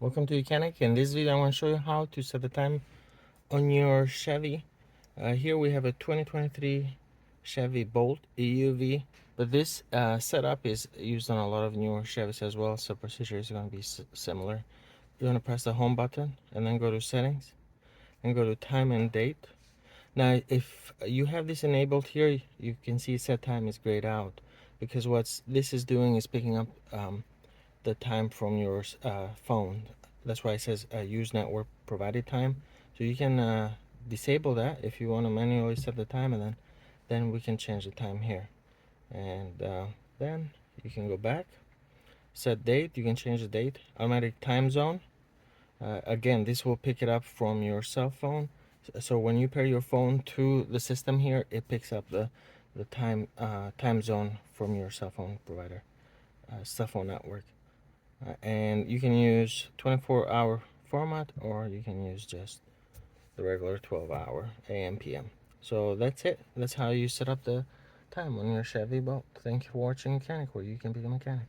Welcome to Mechanic. In this video I want to show you how to set the time on your Chevy. Here we have a 2023 Chevy Bolt EUV, but this setup is used on a lot of newer Chevys as well, so procedure is going to be similar. You're going to press the home button and then go to settings and go to time and date. Now if you have this enabled here, you can see set time is grayed out, because what this is doing is picking up the time from your phone. That's why it says use network provided time. So you can disable that if you want to manually set the time, and then we can change the time here. And then you can go back, set date. You can change the date. Automatic time zone. Again, this will pick it up from your cell phone. So when you pair your phone to the system here, it picks up the time zone from your cell phone provider, cell phone network. And you can use 24-hour format, or you can use just the regular 12-hour AM PM. So that's it. That's how you set up the time on your Chevy Bolt. Thank you for watching Mechanic, where you can be a mechanic.